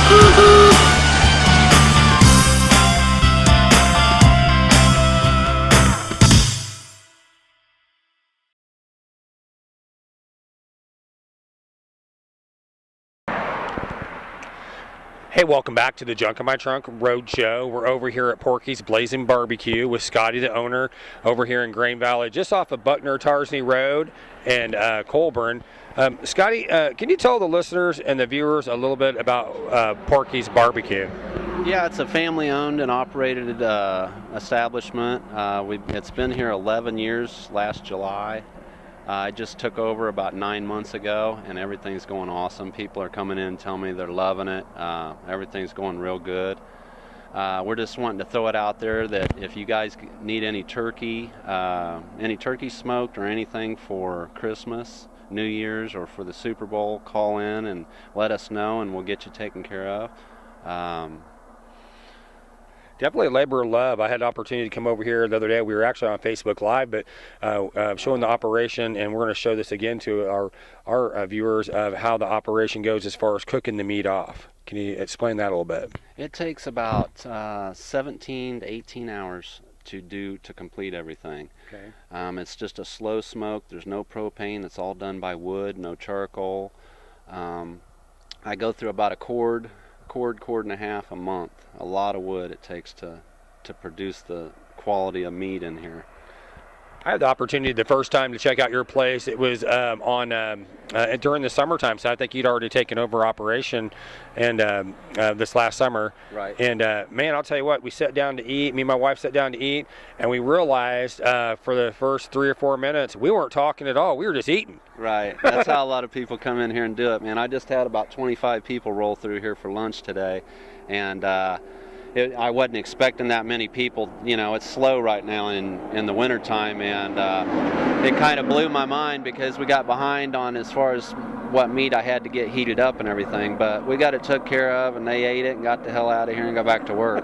Hey, welcome back to the Junk in My Trunk Road Show. We're over here at Porky's Blazing Barbecue with Scotty, the owner, over here in Grain Valley, just off of Buckner-Tarsney Road and Colburn. Scotty, can you tell the listeners and the viewers a little bit about Porky's Barbecue? Yeah, it's a family-owned and operated establishment. It's been here 11 years last July. I just took over about 9 months ago, and everything's going awesome. People are coming in and telling me they're loving it. Everything's going real good. We're just wanting to throw it out there that if you guys need any turkey smoked or anything for Christmas, New Year's, or for the Super Bowl, call in and let us know, and we'll get you taken care of. Definitely a labor of love. I had an opportunity to come over here the other day. We were actually on Facebook Live, but showing the operation, and we're going to show this again to our viewers of how the operation goes as far as cooking the meat off. Can you explain that a little bit? It takes about 17 to 18 hours to complete everything. Okay. It's just a slow smoke. There's no propane. It's all done by wood, no charcoal. I go through about a cord and a half a month. A lot of wood it takes to produce the quality of meat in here. I had the opportunity the first time to check out your place. It was during the summertime, so I think you'd already taken over operation and this last summer. Right. And man, I'll tell you what, we sat down to eat. Me and my wife sat down to eat, and we realized for the first 3 or 4 minutes we weren't talking at all. We were just eating. Right. That's how a lot of people come in here and do it, man. I just had about 25 people roll through here for lunch today, and I wasn't expecting that many people. You know, it's slow right now in the wintertime, and it kind of blew my mind because we got behind on as far as what meat I had to get heated up and everything, but we got it took care of, and they ate it and got the hell out of here and got back to work.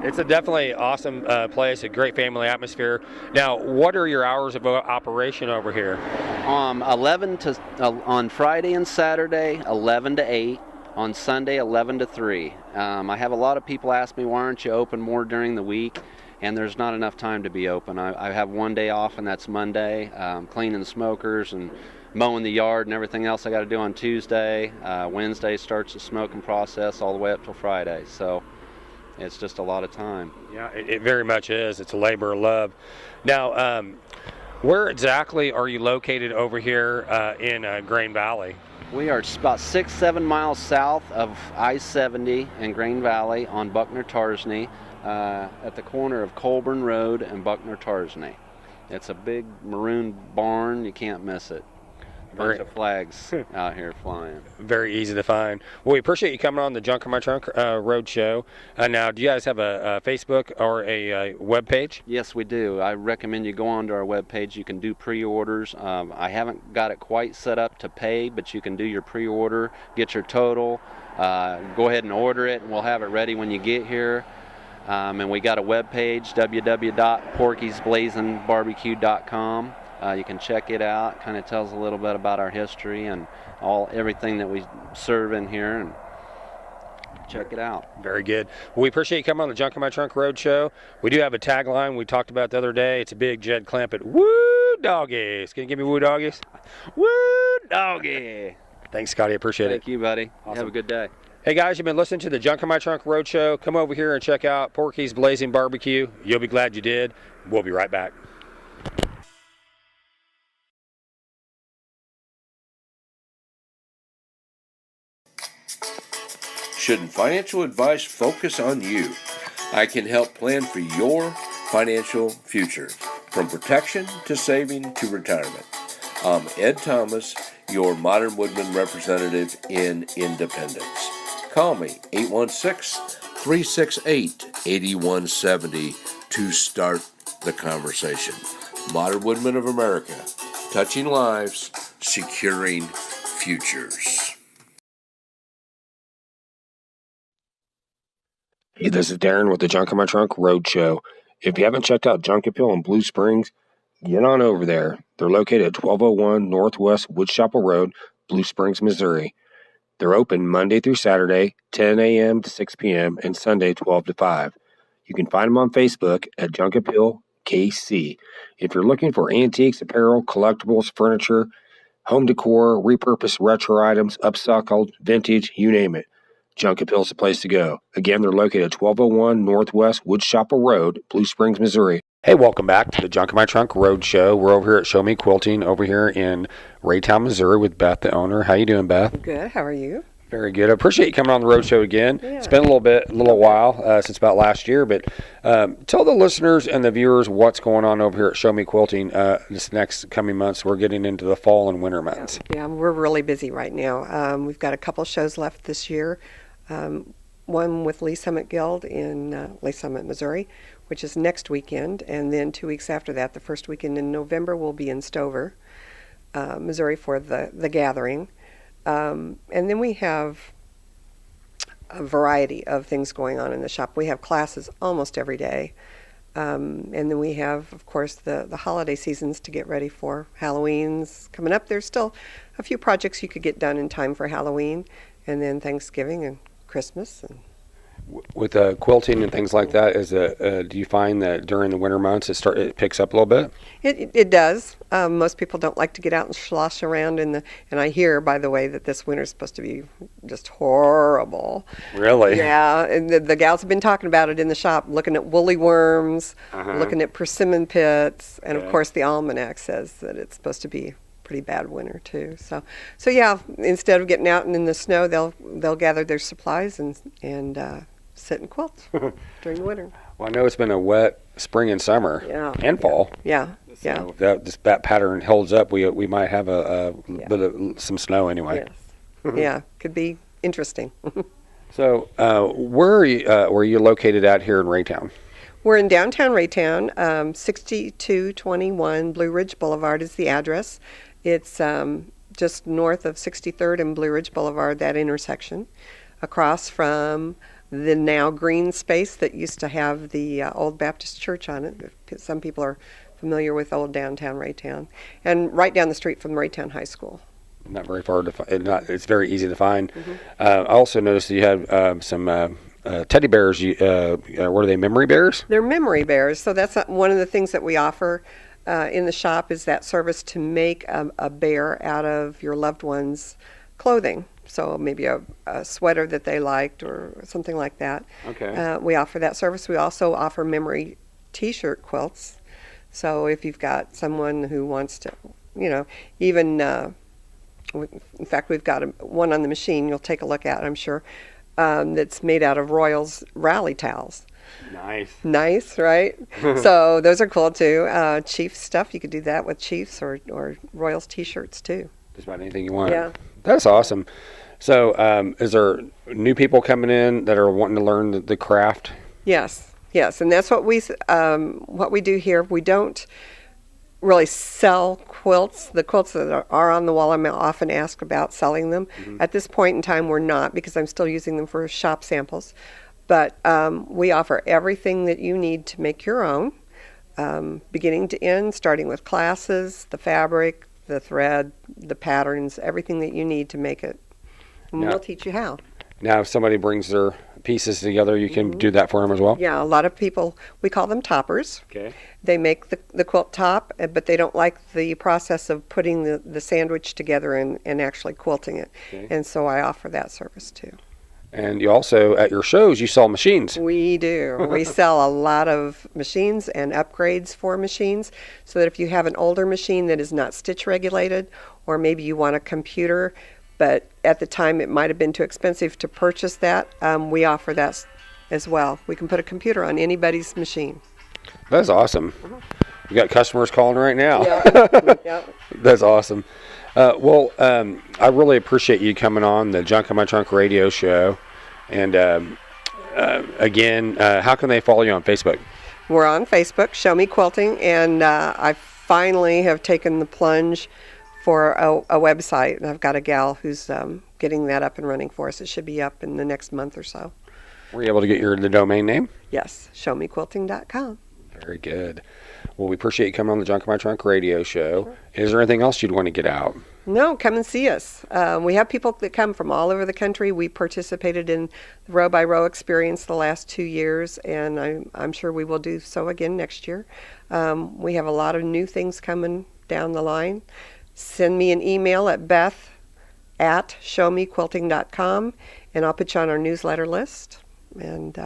It's a definitely awesome place, a great family atmosphere. Now, what are your hours of operation over here? 11 to on Friday and Saturday, 11 to 8. On Sunday, 11 to 3. I have a lot of people ask me, why aren't you open more during the week? And there's not enough time to be open. I have one day off, and that's Monday. Cleaning the smokers and mowing the yard and everything else I got to do on Tuesday. Wednesday starts the smoking process all the way up till Friday. So it's just a lot of time. Yeah, it very much is. It's a labor of love. Now, where exactly are you located over here in Grain Valley? We are about 6-7 miles south of I-70 in Grain Valley on Buckner-Tarsney at the corner of Colburn Road and Buckner-Tarsney. It's a big maroon barn. You can't miss it. Bunch of flags out here flying. Very easy to find. Well, we appreciate you coming on the Junk in My Trunk Road Show. Now, do you guys have a Facebook or a web page? Yes, we do. I recommend you go onto our web page. You can do pre-orders. I haven't got it quite set up to pay, but you can do your pre-order, get your total, go ahead and order it, and we'll have it ready when you get here. And we got a web page, www.porkysblazingbbq.com. You can check it out. Kind of tells a little bit about our history and everything that we serve in here, and check it out. Very good. Well, we appreciate you coming on the Junk in My Trunk Road Show. We do have a tagline we talked about the other day. It's a big Jed Clampett, woo doggies. Can you give me woo doggies? Woo doggy. Thanks, Scotty. Appreciate it. Thank you, buddy. Awesome. Have a good day. Hey guys, you've been listening to the Junk in My Trunk Road Show. Come over here and check out Porky's Blazing Barbecue. You'll be glad you did. We'll be right back. Shouldn't financial advice focus on you? I can help plan for your financial future, from protection to saving to retirement. I'm Ed Thomas, your Modern Woodman representative in Independence. Call me, 816-368-8170 to start the conversation. Modern Woodman of America, touching lives, securing futures. Hey, this is Darren with the Junk in My Trunk Road Show. If you haven't checked out Junk Appeal in Blue Springs, get on over there. They're located at 1201 Northwest Woodchapel Road, Blue Springs, Missouri. They're open Monday through Saturday, 10 a.m. to 6 p.m., and Sunday, 12 to 5. You can find them on Facebook at Junk Appeal KC. If you're looking for antiques, apparel, collectibles, furniture, home decor, repurposed retro items, upcycled, vintage, you name it, Junk Appeal is the place to go. Again, they're located at 1201 Northwest Woodchapel Road, Blue Springs, Missouri. Hey, welcome back to the Junk in My Trunk Road Show. We're over here at Show Me Quilting over here in Raytown, Missouri with Beth, the owner. How you doing, Beth? Good. How are you? Very good. I appreciate you coming on the road show again. Yeah. It's been a little while since about last year, but tell the listeners and the viewers what's going on over here at Show Me Quilting this next coming months. We're getting into the fall and winter months. Yeah, we're really busy right now. We've got a couple shows left this year. One with Lee Summit Guild in Lee Summit, Missouri, which is next weekend, and then 2 weeks after that, the first weekend in November, we'll be in Stover, Missouri for the gathering. And then we have a variety of things going on in the shop. We have classes almost every day. And then we have, of course, the holiday seasons to get ready for. Halloween's coming up. There's still a few projects you could get done in time for Halloween, and then Thanksgiving and Christmas. And With quilting and things like that, do you find that during the winter months it picks up a little bit? It does. Most people don't like to get out and slosh around and I hear, by the way, that this winter's supposed to be just horrible. Really? Yeah, and the gals have been talking about it in the shop, looking at woolly worms, looking at persimmon pits, and of course the almanac says that it's supposed to be pretty bad winter too. So yeah, instead of getting out and in the snow, they'll gather their supplies and sit and quilt during the winter. Well, I know it's been a wet spring and summer and fall. Yeah. So if that pattern holds up, we might have a bit of some snow anyway. Yes. Yeah, could be interesting. So where are you located at here in Raytown? We're in downtown Raytown. 6221 Blue Ridge Boulevard is the address. It's just north of 63rd and Blue Ridge Boulevard, that intersection, across from the now green space that used to have the old Baptist church on it. Some people are familiar with old downtown Raytown. And right down the street from Raytown High School. Not very far to find. It's very easy to find. I also noticed that you had some teddy bears. What are they, memory bears? They're memory bears. So that's one of the things that we offer in the shop is that service to make a bear out of your loved one's clothing. So maybe a sweater that they liked or something like that. Okay. We offer that service. We also offer memory T-shirt quilts. So if you've got someone who wants to, even, in fact, we've got one on the machine you'll take a look at, I'm sure, that's made out of Royals rally towels. Nice, right? So those are cool too. Chiefs stuff, you could do that with Chiefs or Royals T-shirts too. Just about anything you want. Yeah. That's awesome. So is there new people coming in that are wanting to learn the craft? Yes, and that's what we do here. We don't really sell quilts. The quilts that are on the wall, I'm often asked about selling them. At this point in time, we're not, because I'm still using them for shop samples. But we offer everything that you need to make your own, beginning to end, starting with classes, the fabric, the thread, the patterns, everything that you need to make it. And we'll teach you how. Now, if somebody brings their pieces together, you can do that for them as well? Yeah, a lot of people, we call them toppers. Okay. They make the quilt top, but they don't like the process of putting the sandwich together and actually quilting it. Okay. And so I offer that service too. And you also, at your shows, you sell machines. We do. We sell a lot of machines and upgrades for machines, so that if you have an older machine that is not stitch regulated, or maybe you want a computer, but at the time it might have been too expensive to purchase that, we offer that as well. We can put a computer on anybody's machine. That's awesome. We got customers calling right now. Yeah. That's awesome. I really appreciate you coming on the Junk in My Trunk radio show. And again, how can they follow you on Facebook? We're on Facebook, Show Me Quilting, and I finally have taken the plunge for a website, and I've got a gal who's getting that up and running for us. It should be up in the next month or so. Were you able to get the domain name? Yes, showmequilting.com. Very good. Well, we appreciate you coming on the Junk in My Trunk radio show. Sure. Is there anything else you'd want to get out? No, come and see us. We have people that come from all over the country. We participated in the Row by Row experience the last 2 years, and I'm sure we will do so again next year. We have a lot of new things coming down the line. Send me an email at beth@showmequilting.com, and I'll put you on our newsletter list. And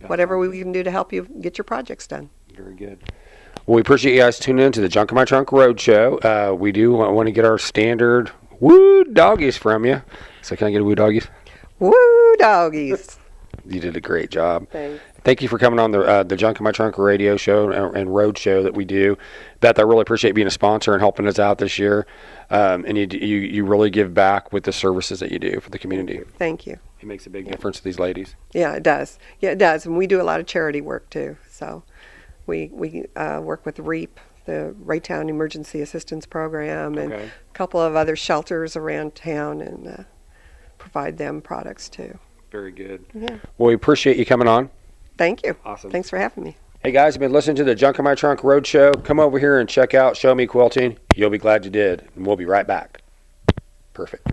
whatever we can do to help you get your projects done. Very good. Well, we appreciate you guys tuning in to the Junk in My Trunk Roadshow. We do want to get our standard woo doggies from you. So can I get a woo doggies? Woo doggies. You did a great job. Thanks. Thank you for coming on the Junk in My Trunk radio show and road show that we do. Beth, I really appreciate being a sponsor and helping us out this year. And you really give back with the services that you do for the community. Thank you. It makes a big difference to these ladies. Yeah, it does. Yeah, it does. And we do a lot of charity work too. So we work with REAP, the Raytown Emergency Assistance Program, and Okay. a couple of other shelters around town, and provide them products too. Very good. Yeah. Well, we appreciate you coming on. Thank you. Awesome. Thanks for having me. Hey guys, you've been listening to the Junk in My Trunk Roadshow. Come over here and check out Show Me Quilting. You'll be glad you did. And we'll be right back. Perfect.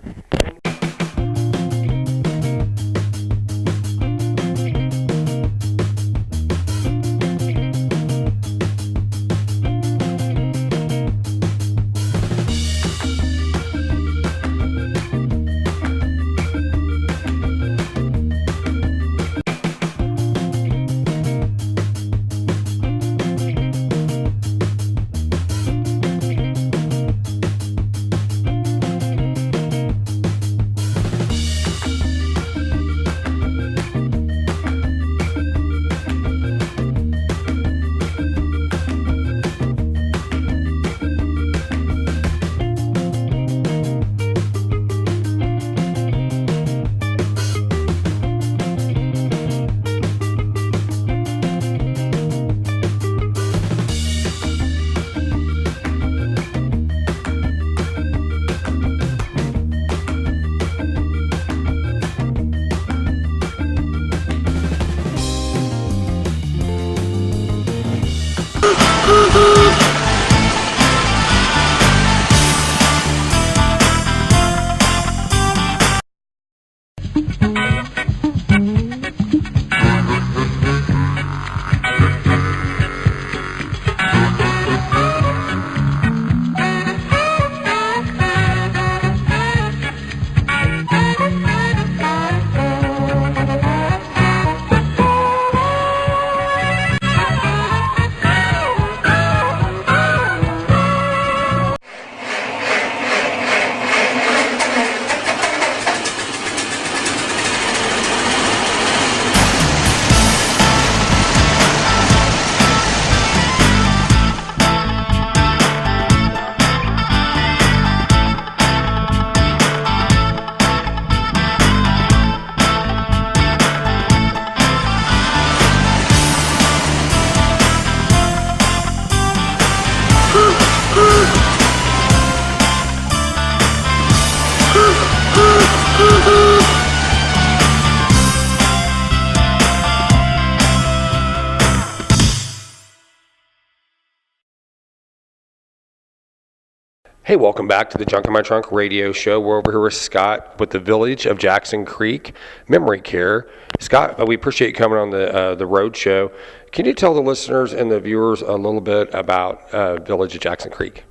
Hey, welcome back to the Junk in My Trunk radio show. We're over here with Scott with the Village of Jackson Creek Memory Care. Scott, we appreciate you coming on the road show. Can you tell the listeners and the viewers a little bit about Village of Jackson Creek?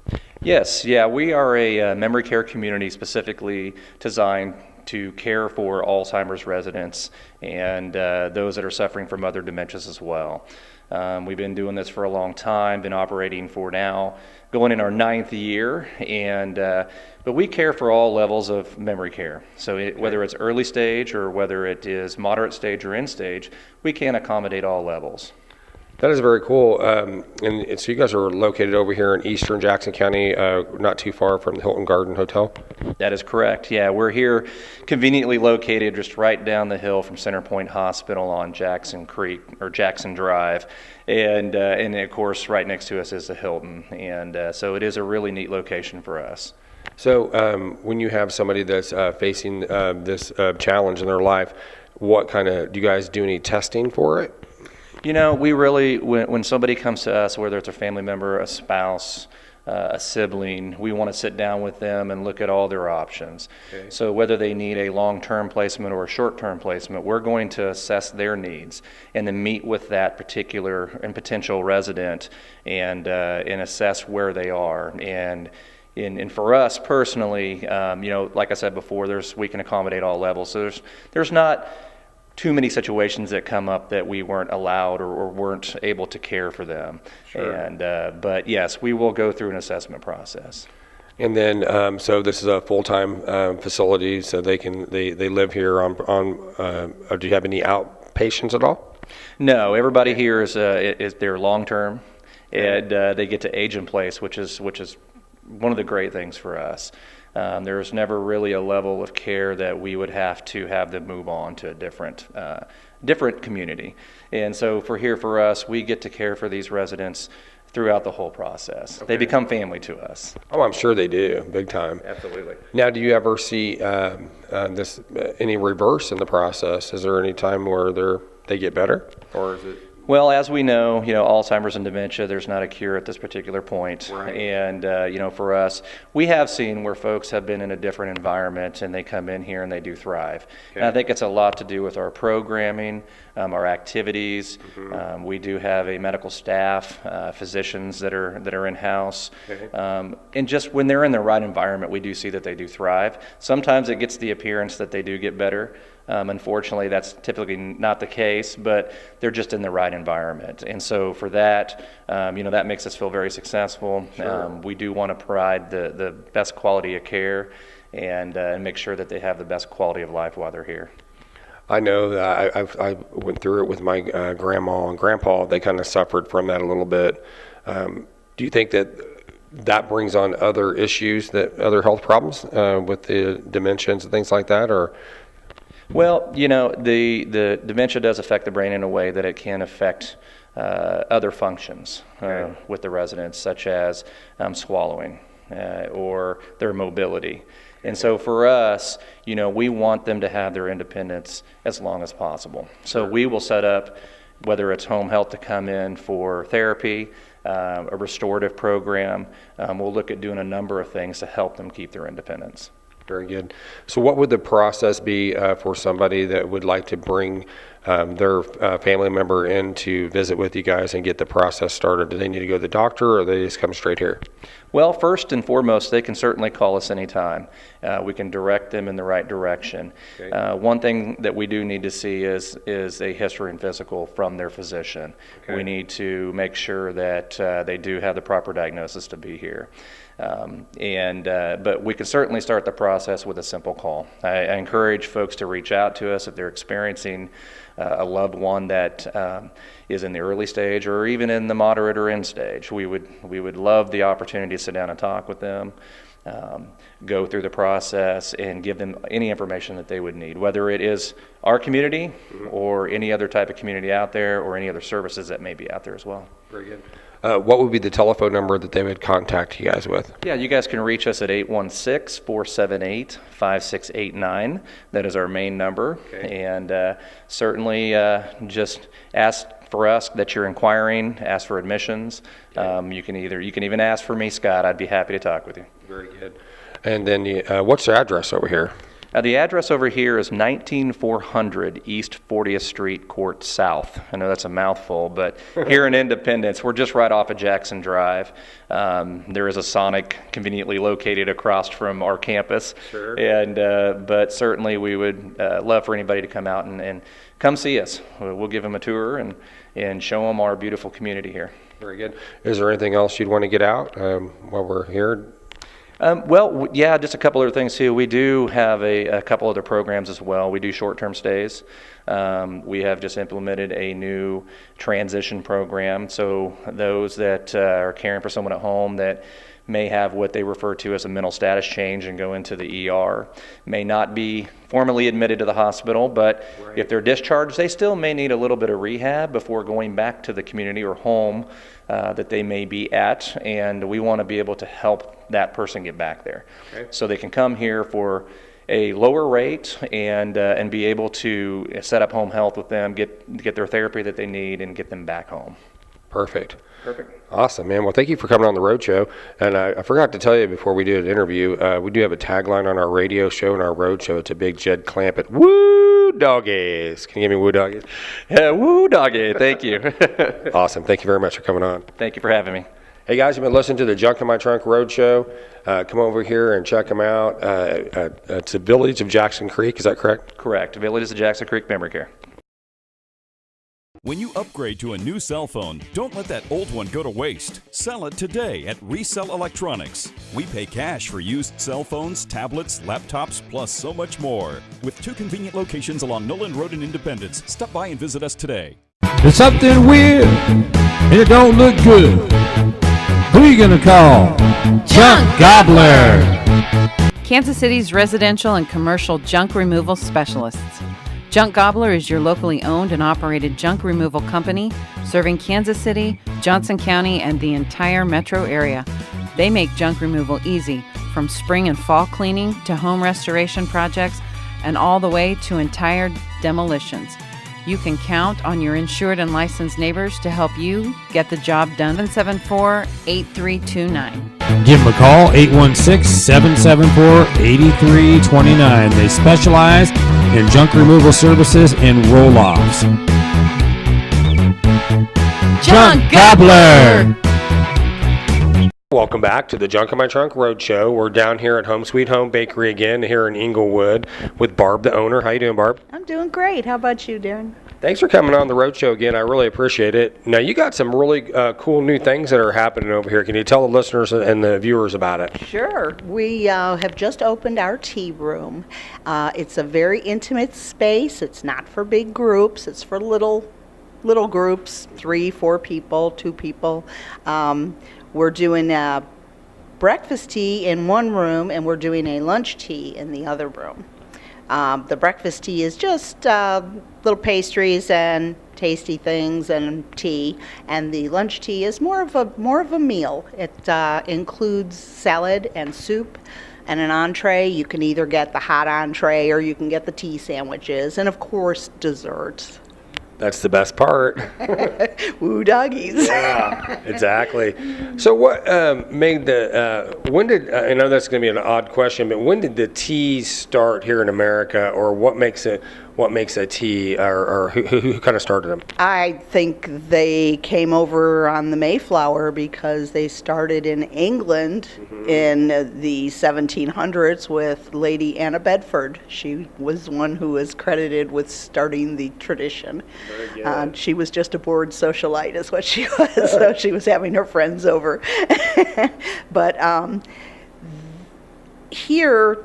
Yes, we are a memory care community specifically designed to care for Alzheimer's residents and those that are suffering from other dementias as well. We've been doing this for a long time, been operating for now going in our 9th year, and but we care for all levels of memory care. So whether it's early stage or whether it is moderate stage or end stage, we can accommodate all levels. That is very cool. And so you guys are located over here in eastern Jackson County, not too far from the Hilton Garden Hotel? That is correct. Yeah, we're here conveniently located just right down the hill from Centerpoint Hospital on Jackson Creek, or Jackson Drive. And of course, right next to us is the Hilton. And so it is a really neat location for us. So when you have somebody that's facing this challenge in their life, what kind of, do you guys do any testing for it? You know, we really, when somebody comes to us, whether it's a family member, a spouse, a sibling, we want to sit down with them and look at all their options. Okay. So whether they need a long-term placement or a short-term placement, we're going to assess their needs and then meet with that particular and potential resident and assess where they are. And for us personally, like I said before, we can accommodate all levels. So there's not too many situations that come up that we weren't allowed or weren't able to care for them. Sure. But yes, we will go through an assessment process. And then, so this is a full-time facility, so they live here on or do you have any outpatients at all? No, everybody here is they're long-term, and they get to age in place, which is one of the great things for us. There's never really a level of care that we would have to have them move on to a different community. And so for us, we get to care for these residents throughout the whole process. Okay. They become family to us. Oh, I'm sure they do, big time. Absolutely. Now, do you ever see any reverse in the process? Is there any time where they get better, or is it? Well, as we know, Alzheimer's and dementia, there's not a cure at this particular point. Right. And, for us, we have seen where folks have been in a different environment and they come in here and they do thrive. Okay. And I think it's a lot to do with our programming, our activities. Mm-hmm. We do have a medical staff, physicians that are in-house. Okay. And just when they're in the right environment, we do see that they do thrive. Sometimes it gets the appearance that they do get better. Unfortunately, that's typically not the case, but they're just in the right environment. And so for that, that makes us feel very successful. Sure. We do want to provide the best quality of care and make sure that they have the best quality of life while they're here. I know that I went through it with my grandma and grandpa. They kind of suffered from that a little bit. Do you think that brings on other issues, other health problems with the dementias and things like that, or? Well, the dementia does affect the brain in a way that it can affect other functions with the residents, such as swallowing or their mobility. And so for us, we want them to have their independence as long as possible. So we will set up, whether it's home health to come in for therapy, a restorative program. We'll look at doing a number of things to help them keep their independence. Very good. So what would the process be for somebody that would like to bring their family member in to visit with you guys and get the process started? Do they need to go to the doctor, or they just come straight here? Well, first and foremost, they can certainly call us anytime. We can direct them in the right direction. Okay. One thing that we do need to see is a history and physical from their physician. Okay. We need to make sure that they do have the proper diagnosis to be here. But we can certainly start the process with a simple call. I encourage folks to reach out to us if they're experiencing a loved one that is in the early stage or even in the moderate or end stage. We would love the opportunity to sit down and talk with them, go through the process, and give them any information that they would need, whether it is our community or any other type of community out there or any other services that may be out there as well. Very good. What would be the telephone number that they would contact you guys with? Yeah, you guys can reach us at 816-478-5689. That is our main number. Okay. And certainly just ask for us that you're inquiring, ask for admissions. Okay. You can even ask for me, Scott. I'd be happy to talk with you. Very good. And then what's the address over here? The address over here is 19400 East 40th Street, Court South. I know that's a mouthful, but here in Independence, we're just right off of Jackson Drive. There is a Sonic conveniently located across from our campus. Sure. But certainly we would love for anybody to come out and come see us. We'll give them a tour and show them our beautiful community here. Very good. Is there anything else you'd want to get out while we're here? Yeah, just a couple other things too. We do have a couple other programs as well. We do short-term stays. We have just implemented a new transition program. So those that are caring for someone at home that may have what they refer to as a mental status change and go into the ER, may not be formally admitted to the hospital, but Right. if they're discharged, they still may need a little bit of rehab before going back to the community or home that they may be at, and we want to be able to help that person get back there. Okay. So they can come here for a lower rate and be able to set up home health with them, get their therapy that they need, and get them back home. Perfect. Perfect. Awesome, man. Well, thank you for coming on the road show. And I forgot to tell you before we did an interview, we do have a tagline on our radio show and our road show. It's a big Jed Clampett, woo doggies. Can you give me woo doggies? Yeah, woo doggy. Thank you. Awesome. Thank you very much for coming on. Thank you for having me. Hey guys, you've been listening to the Junk in My Trunk Road Show. Come over here and check them out. It's the Village of Jackson Creek. Is that correct? Correct. Village of Jackson Creek Memory Care. When you upgrade to a new cell phone, don't let that old one go to waste. Sell it today at Resell Electronics. We pay cash for used cell phones, tablets, laptops, plus so much more. With 2 convenient locations along Noland Road in Independence, stop by and visit us today. There's something weird and it don't look good. Who you gonna call? Junk Gobbler. Kansas City's residential and commercial junk removal specialists. Junk Gobbler is your locally owned and operated junk removal company serving Kansas City, Johnson County, and the entire metro area. They make junk removal easy, from spring and fall cleaning to home restoration projects and all the way to entire demolitions. You can count on your insured and licensed neighbors to help you get the job done. 774-8329. Give them a call, 816-774-8329. They specialize in junk removal services and roll-offs. Junk Gobbler! Welcome back to the Junk in My Trunk Road Show. We're down here at Home Sweet Home Bakery again here in Inglewood with Barb, the owner. How you doing, Barb? I'm doing great. How about you, Darren? Thanks for coming on the road show again. I really appreciate it. Now, you got some really cool new things that are happening over here. Can you tell the listeners and the viewers about it? Sure. We have just opened our tea room. It's a very intimate space. It's not for big groups. It's for little groups, 3, 4 people, 2 people. We're doing breakfast tea in one room, and we're doing a lunch tea in the other room. The breakfast tea is just little pastries and tasty things and tea, and the lunch tea is more of a meal. It includes salad and soup and an entree. You can either get the hot entree or you can get the tea sandwiches, and of course desserts. That's the best part. Woo doggies. Yeah, exactly. So what made when did, I know that's going to be an odd question, but when did the tea start here in America, or what makes a tea, or who kind of started them? I think they came over on the Mayflower because they started in England in the 1700s with Lady Anna Bedford. She was one who is credited with starting the tradition. She was just a bored socialite is what she was, so she was having her friends over. But here,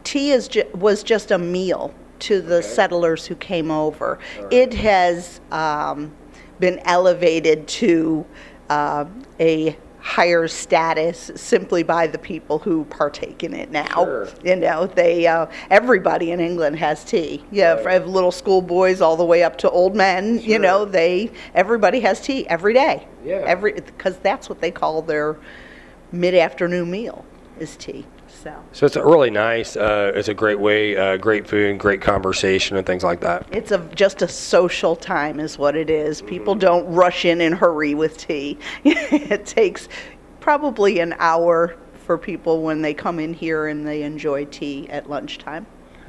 tea was just a meal to the settlers who came over. Right. It has been elevated to a higher status simply by the people who partake in it now. Sure. You know, they everybody in England has tea. Yeah, right. From little schoolboys all the way up to old men. Sure. You know, everybody has tea every day. Yeah. Because that's what they call their mid-afternoon meal is tea. So it's a really nice, it's a great way, great food, great conversation and things like that. It's just a social time is what it is. People don't rush in and hurry with tea. It takes probably an hour for people when they come in here and they enjoy tea at lunchtime.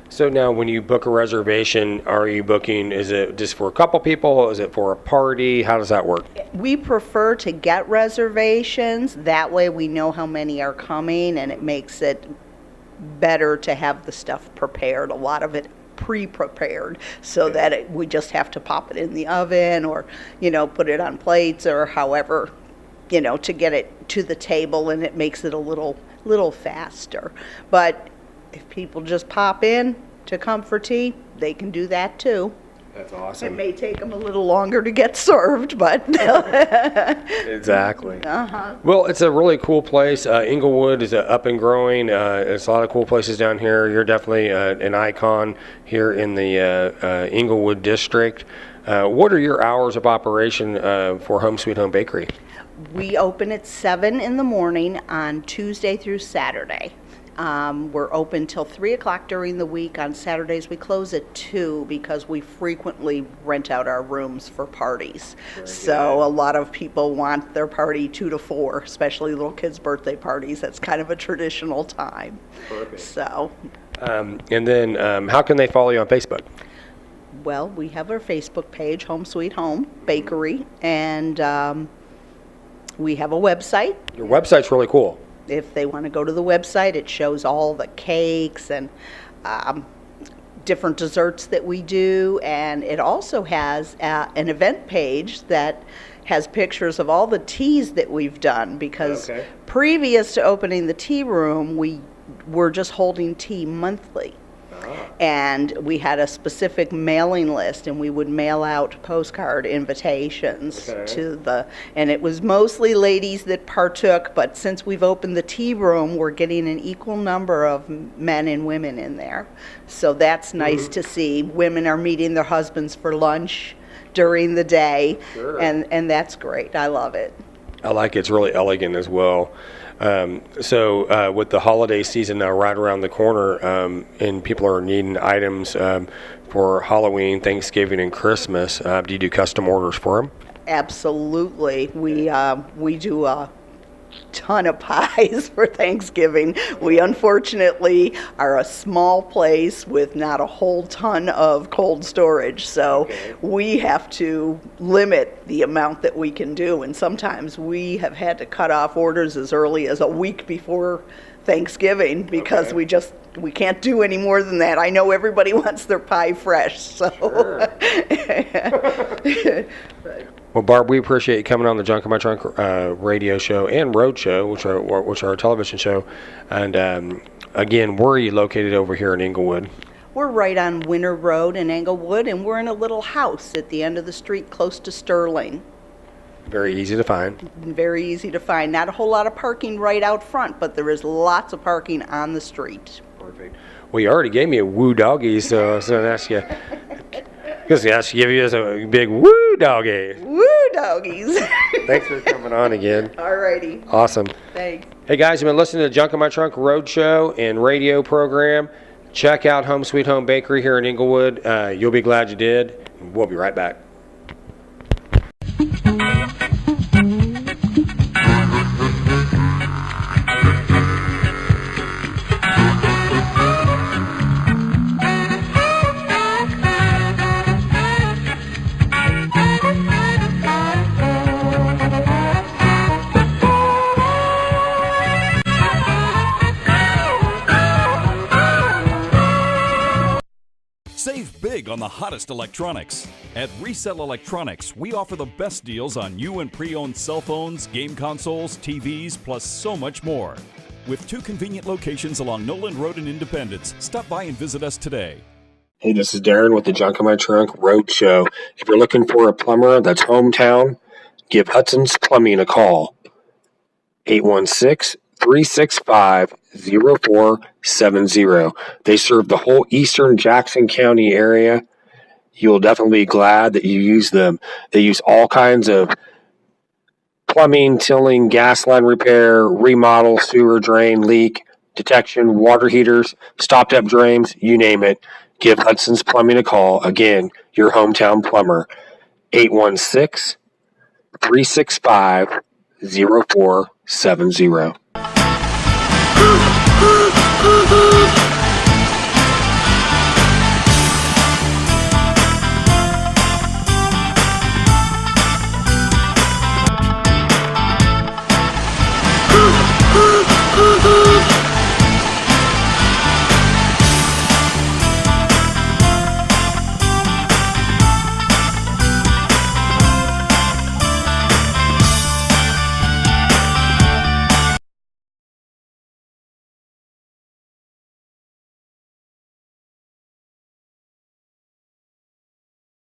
So now when you book a reservation, are you booking, is it just for a couple people? Is it for a party? How does that work? We prefer to get reservations. That way we know how many are coming, and it makes it better to have the stuff prepared, a lot of it pre-prepared, so that we just have to pop it in the oven or, you know, put it on plates or however, you know, to get it to the table, and it makes it a little faster. But if people just pop in to come for tea, they can do that too. That's awesome. It may take them a little longer to get served, but exactly. Well, it's a really cool place. Inglewood is up and growing. There's a lot of cool places down here. You're definitely an icon here in the Inglewood district. What are your hours of operation for Home Sweet Home Bakery? We open at 7 in the morning on Tuesday through Saturday. We're open till 3 o'clock during the week. On Saturdays, we close at 2 because we frequently rent out our rooms for parties. So a lot of people want their party 2 to 4, especially little kids' birthday parties. That's kind of a traditional time. Perfect. So, And then how can they follow you on Facebook? well, we have our Facebook page, Home Sweet Home Bakery, and we have a website. Your website's really cool. If they want to go to the website, it shows all the cakes and different desserts that we do, and it also has an event page that has pictures of all the teas that we've done, because Okay. previous to opening the tea room, we were just holding tea monthly. And we had a specific mailing list, and we would mail out postcard invitations and it was mostly ladies that partook, but since we've opened the tea room, we're getting an equal number of men and women in there. So that's nice to see. Women are meeting their husbands for lunch during the day, and that's great. I love it. I like it. It's really elegant as well. So with the holiday season now right around the corner, and people are needing items for Halloween, Thanksgiving, and Christmas, do you do custom orders for them? Absolutely. We do a ton of pies for Thanksgiving. We unfortunately are a small place with not a whole ton of cold storage, so we have to limit the amount that we can do, and sometimes we have had to cut off orders as early as a week before Thanksgiving because we can't do any more than that. I know everybody wants their pie fresh, so. Well, Barb, we appreciate you coming on the Junk in My Trunk radio show and road show, which are our television show. And again, where are you located over here in Englewood? We're right on Winter Road in Englewood, and we're in a little house at the end of the street close to Sterling. Very easy to find. Very easy to find. Not a whole lot of parking right out front, but there is lots of parking on the street. Perfect. Well, you already gave me a woo doggy, so that's you. Because I should give you a big woo doggy. Woo doggies. Thanks for coming on again. Alrighty. Awesome. Thanks. Hey guys, you've been listening to the Junk in My Trunk road show and radio program. Check out Home Sweet Home Bakery here in Englewood. You'll be glad you did. We'll be right back. Save big on the hottest electronics. At Resell Electronics, we offer the best deals on new and pre-owned cell phones, game consoles, TVs, plus so much more. With 2 convenient locations along Noland Road in Independence, stop by and visit us today. Hey, this is Darren with the Junk in My Trunk road show. If you're looking for a plumber that's hometown, give Hudson's Plumbing a call. 816-365-0470. They serve the whole eastern Jackson County area. You will definitely be glad that you use them. They use all kinds of plumbing, tilling, gas line repair, remodel, sewer drain, leak detection, water heaters, stopped-up drains, you name it. Give Hudson's Plumbing a call. Again, your hometown plumber. 816-365-0470.